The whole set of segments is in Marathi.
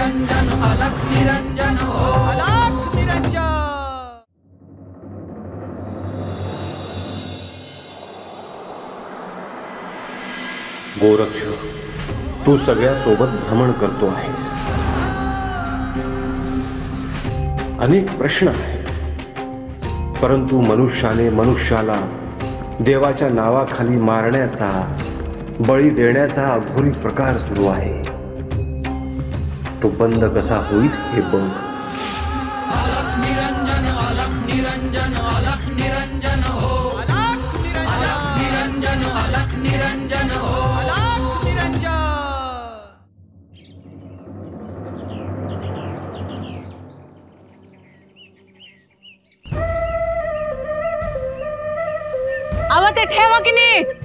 निरंजन अलख निरंजन हो अलख निरंजन। गोरक्ष, तू सगळ्यासोबत भ्रमण करतो आहेस। अनेक प्रश्न आहेत, परंतु मनुष्याने मनुष्याला देवाच्या नावाखाली मारण्याचा, बळी देण्याचा अघोरी प्रकार सुरू आहे। तो बंद कसा होईल हे बघ। अलख निरंजन अलख निरंजन अलख निरंजन हो अलख निरंजन अलख निरंजन हो अलख निरंजन। अव ते ठेवा की नीट।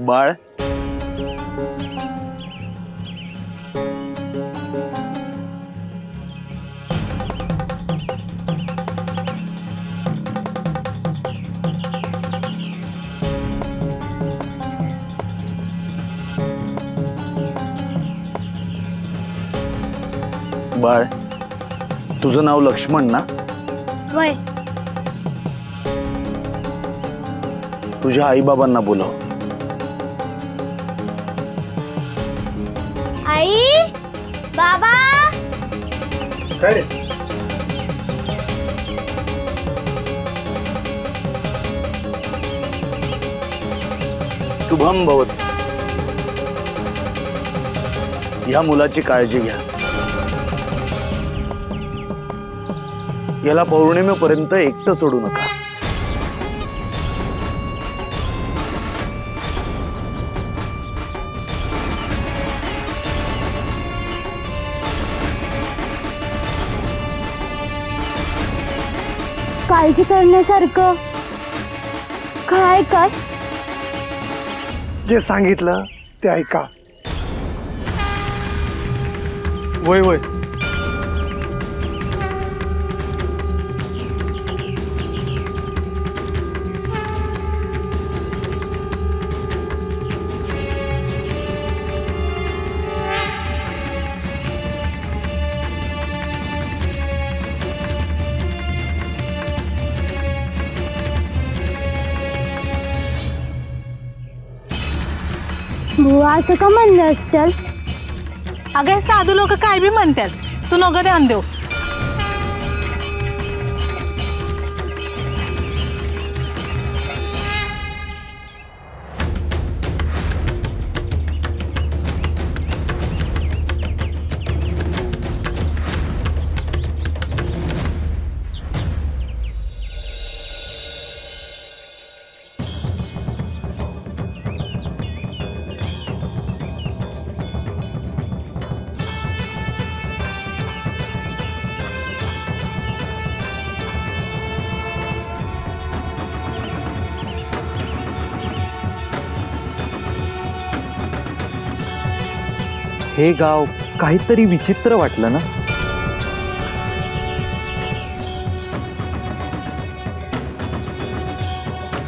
बाळ, बाळ, तुझं नाव लक्ष्मण ना? वय। तुझ्या आई बाबांना बोलव। आई, बाबा। काय रे? शुभम भवत। या मुलाची काळजी घ्या। याला पौर्णिमेपर्यंत एकटं सोडू नका। काळजी करण्यासारखं काय काय? जे सांगितलं ते ऐका। वय वय। बुवा असं का म्हणलं असतं? अगं साधू लोक काय बी म्हणतात, तू नको ध्यान देऊस। हे गाव काहीतरी विचित्र वाटलं ना?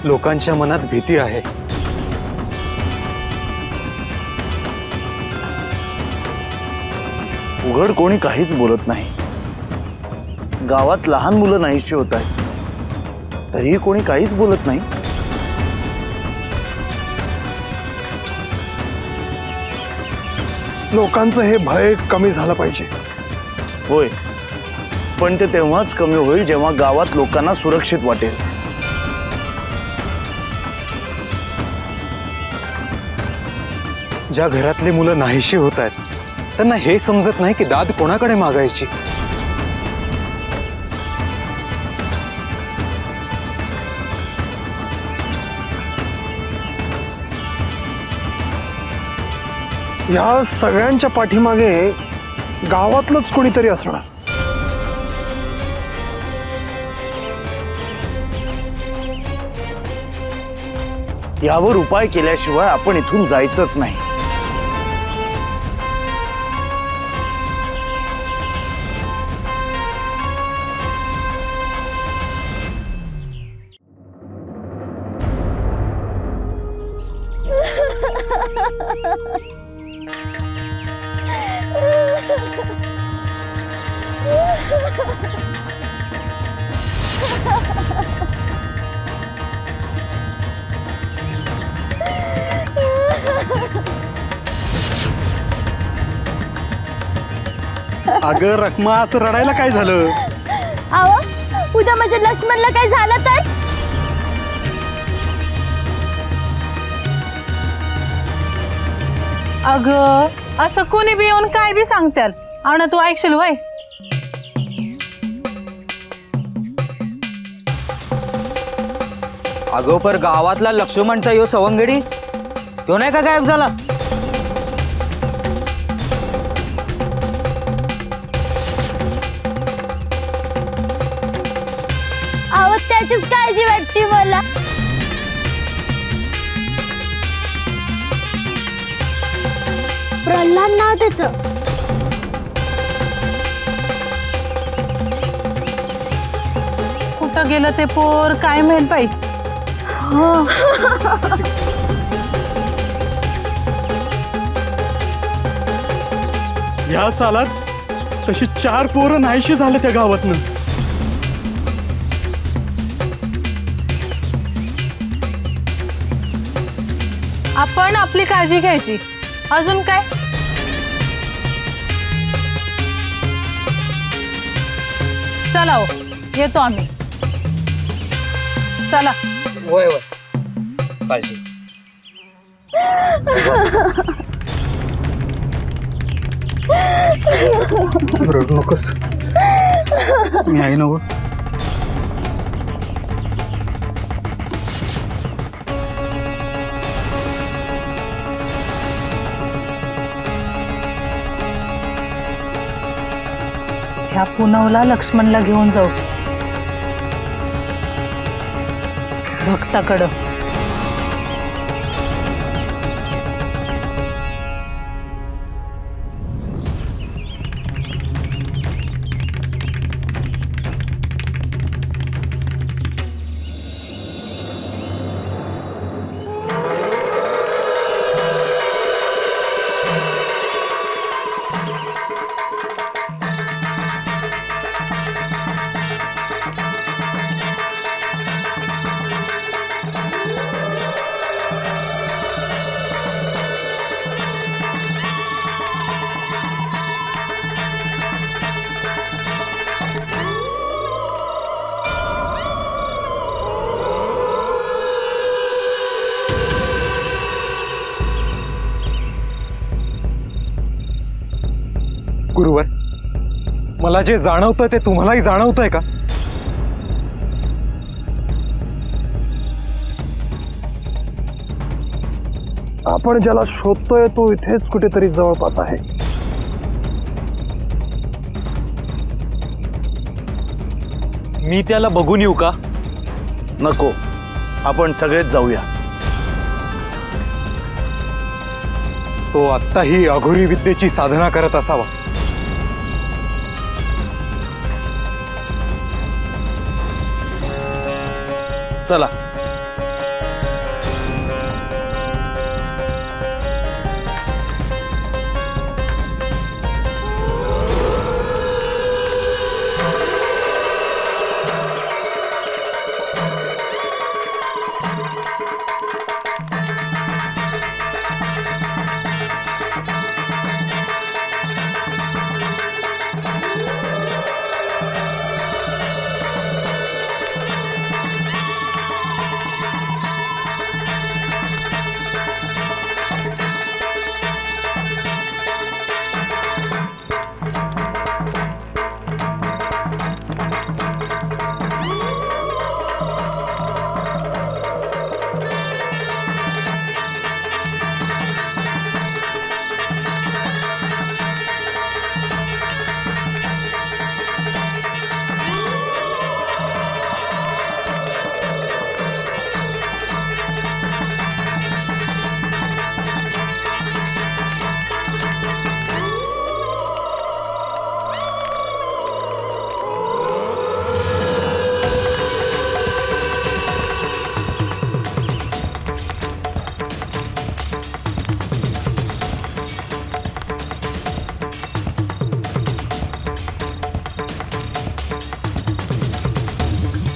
लोकांच्या मनात भीती आहे। उघड कोणी काहीच बोलत नाही। गावात लहान मुलं नाहीशी होत आहेत, तरीही कोणी काहीच बोलत नाही। लोकांचं हे भय कमी झालं पाहिजे। होय, पण ते तेव्हाच कमी होईल जेव्हा गावात लोकांना सुरक्षित वाटेल। ज्या घरातली मुलं नाहीशी होत आहेत त्यांना हे समजत नाही की दाद कोणाकडे मागायची. या सगळ्यांच्या पाठीमागे गावातलंच कोणीतरी असणार. यावर उपाय केल्याशिवाय आपण इथून जायचंच नाही. अगं रखमा, असं रडायला काय झालं? आवा उद्या माझ्या लक्ष्मणला काय झालं तर? अगं असं कोणी बी येऊन काय बी सांगत्याल आणि तू ऐकशील वय. अगं पर गावातला लक्ष्मणचा यो सवंगडी तो नाही का गायब झाला? आवा त्याचीच काळजी वाटते मला. प्रल्हाद नाव त्याचं. कुठं गेलं ते पोर काय माहित बाई. या सालात तशी 4 पोरं नाहीशी झाले त्या गावातनं. आपण आपली काळजी घ्यायची. अजून काय? चला हो, येतो आम्ही. चला. वय वय काळजी. रडू नकोस, मी आहे ना. ह्या पुनवला लक्ष्मणला घेऊन जाऊ भक्ताकडं. गुरुवर, मला जे जाणवतं ते तुम्हालाही जाणवतंय का? आपण ज्याला शोधतोय तो इथेच कुठेतरी जवळपास आहे. मी त्याला बघून येऊ का? नको, आपण सगळेच जाऊया. तो आत्ताही अघोरी विद्येची साधना करत असावा. चला.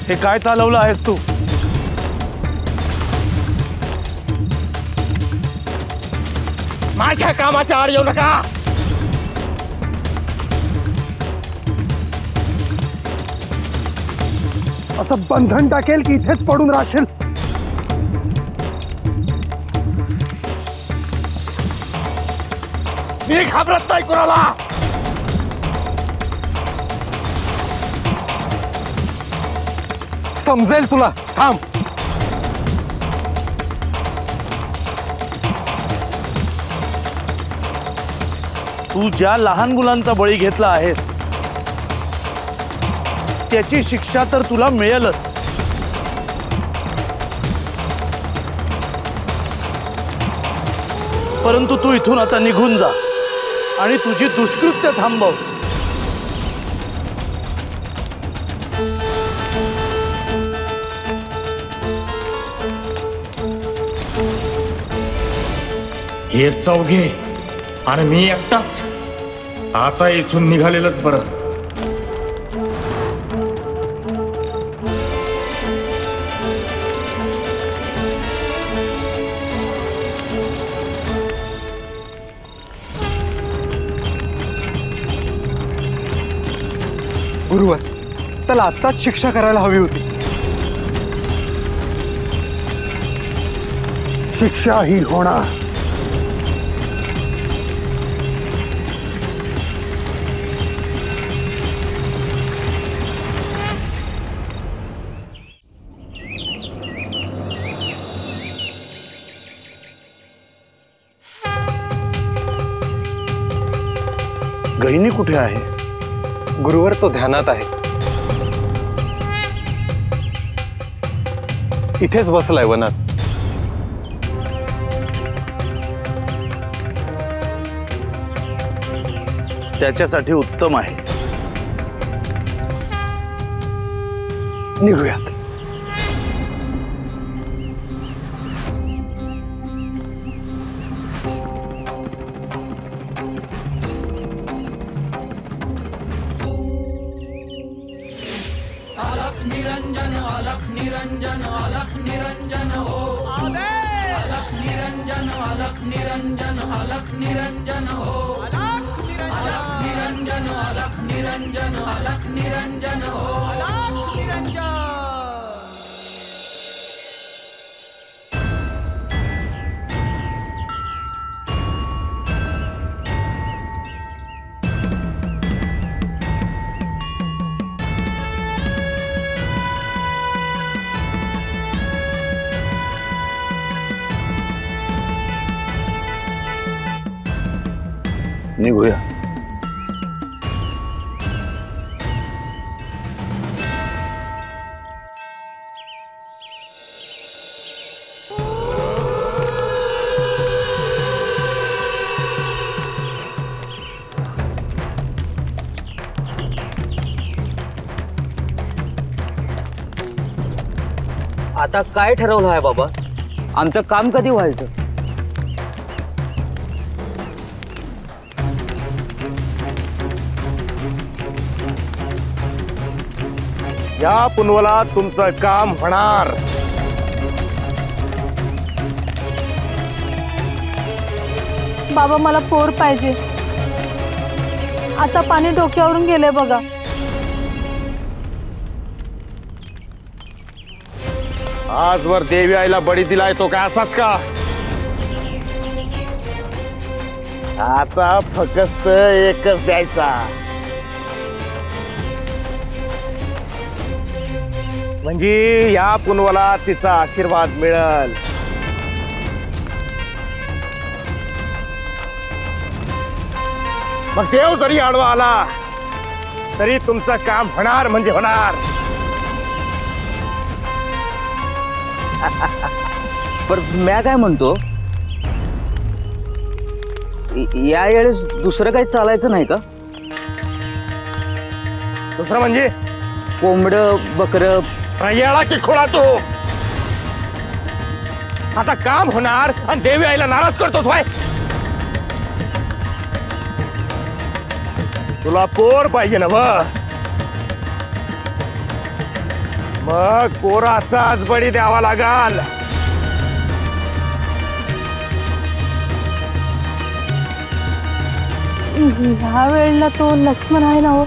हे काय चालवलं आहेस तू? माझ्या कामाच्या आड येऊ नका. असं बंधन टाकेल की इथेच पडून राहशील. मी घाबरत नाही कुणाला. समजेल तुला. थांब. तू ज्या लहान मुलांचा बळी घेतला आहेस त्याची शिक्षा तर तुला मिळेलच. परंतु तू इथून आता निघून जा आणि तुझी दुष्कृत्य थांबव. हे चौघे आणि मी एकटाच आता इथून निघालेलंच बरं. गुरुवर, त्याला आत्ताच शिक्षा करायला हवी होती. शिक्षा ही होणार. गहिनी कुठे आहे? गुरुवर, तो ध्यानात आहे. इथेच बसलाय वनात. त्याच्यासाठी उत्तम आहे. निघूयात. अलख निरंजन अलख निरंजन अलख निरंजन हो. अलख निरंजन अलख निरंजन अलख निरंजन हो. अलख निरंजन अलख निरंजन अलख निरंजन हो. अलख निरंजन. निघूया. आता काय ठरवलं आहे बाबा? आमचं काम कधी व्हायचं? या पुनवला तुमचं काम होणार. बाबा, मला पोर पाहिजे. आता पाणी डोक्यावरून गेले बघा. आजवर देवी आईला बळी दिलाय तो काय असाच का? आता फक्त एकच द्यायचा. म्हणजे या पुनवला तिचा आशीर्वाद मिळेल. मग देव जरी आडवा आला तरी तुमचं काम होणार म्हणजे होणार. पर मी काय म्हणतो, या वेळेस दुसरं काही चालायचं नाही का? दुसरं म्हणजे कोंबडं बकरं येळा की खोळा तू. आता काम होणार आणि देवी आईला नाराज करतोस व्हाय. तुला पोर पाहिजे ना व? मग पोराचाच बळी द्यावा लागाल. ह्या वेळेला तो लक्ष्मण आहे ना हो,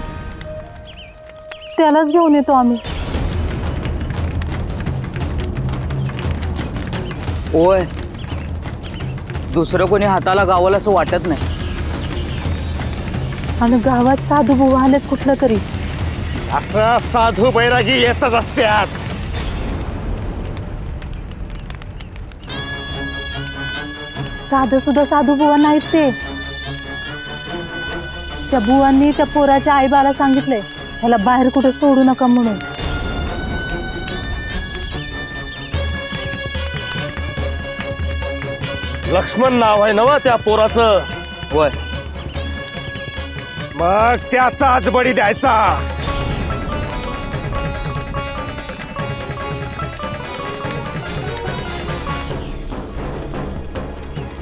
त्यालाच घेऊन येतो आम्ही. ओय, दुसरं कोणी हाताला गावाला असं वाटत नाही. आणि गावात साधू बुवा आलेत कुठलं तरी. असं साधू बैरागी येतच असत्यात. साधं सुद्धा साधू बुवा नाहीत ते. त्या बुवांनी त्या पोराच्या आईबाला सांगितलंय ह्याला बाहेर कुठे सोडू नका म्हणून. लक्ष्मण नाव आहे ना त्या पोराचं. वय, मग त्याचाच बळी द्यायचा.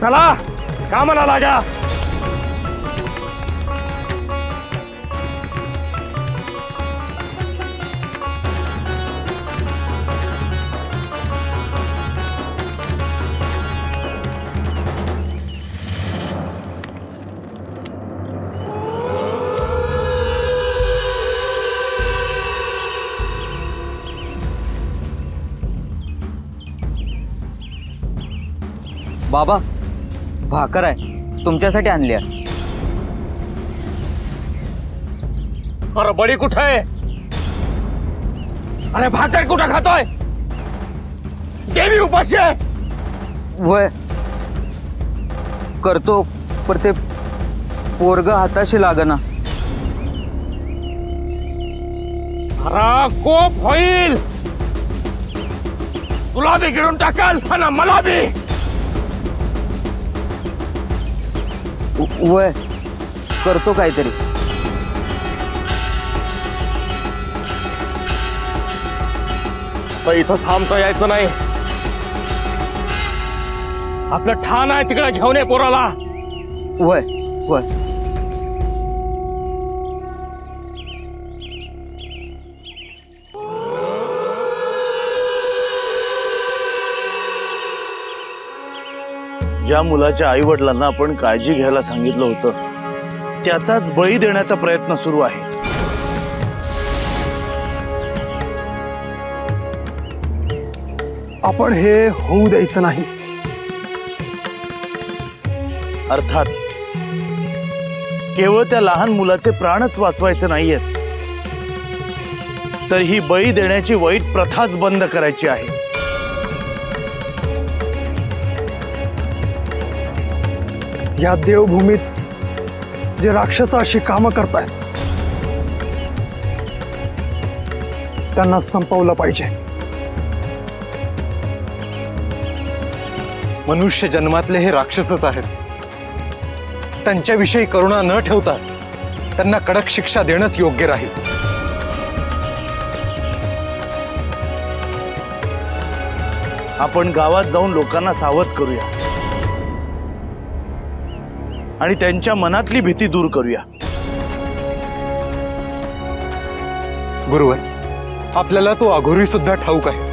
चला कामाला लागा. बाबा, भाकर आहे तुमच्यासाठी आणली आहे. अरे बळी कुठे आहे? अरे भाकर कुठं खातोय? देवी उपाशी आहे. वय करतो, पर ते पोरग हाताशी लागना. अरे कोप होईल. तुला बी गिळून टाकाल आणि मला बी. वय करतो काहीतरी. तर इथं थांबता यायचं नाही. आपलं ठाण आहे तिकडे घेऊन ये पोराला. वय वय. ज्या मुलाच्या आई वडिलांना आपण काळजी घ्यायला सांगितलं होतं त्याचाच बळी देण्याचा प्रयत्न सुरू आहे. आपण हे होऊ द्यायचं नाही. अर्थात केवळ त्या लहान मुलाचे प्राणच वाचवायचे नाहीयेत, तर ही बळी देण्याची वाईट प्रथाच बंद करायची आहे. या देवभूमीत जे राक्षस अशी कामं करतायत त्यांना संपवलं पाहिजे. मनुष्य जन्मातले हे राक्षसच आहेत. त्यांच्याविषयी करुणा न ठेवता त्यांना कडक शिक्षा देणंच योग्य राहील. आपण गावात जाऊन लोकांना सावध करूया आणि त्यांच्या मनातली भीती दूर करूया. गुरुवर, आपल्याला तो अघोरी सुद्धा ठाऊक आहे.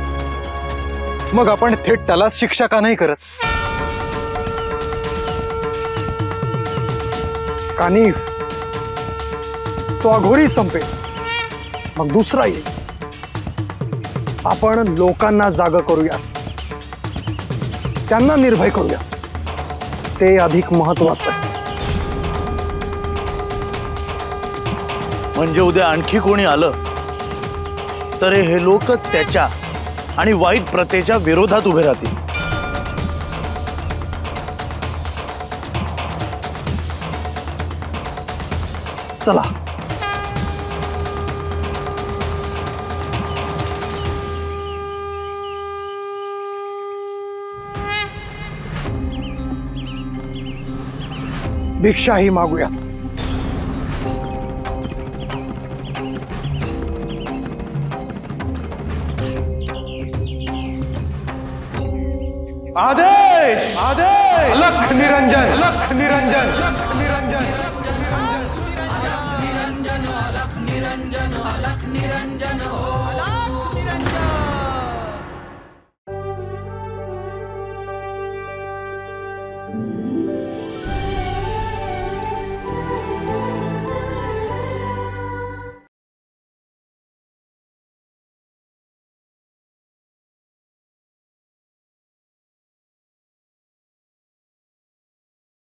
मग आपण थेट त्यालाच शिक्षा का नाही करत? कानिफ, तो अघोरी संपेल, मग दुसरा येईल. आपण लोकांना जाग करूया, त्यांना निर्भय करूया. ते अधिक महत्वाचं आहे. म्हणजे उद्या आणखी कोणी आलं तर हे लोकच त्याच्या आणि वाईट प्रथेच्या विरोधात उभे राहतील. चला. भिक्षाही मागूया. आदेश, आदेश. लख निरंजन, लख निरंजन, लख निरंजन. निरंजन अलख निरंजन अलख निरंजन हो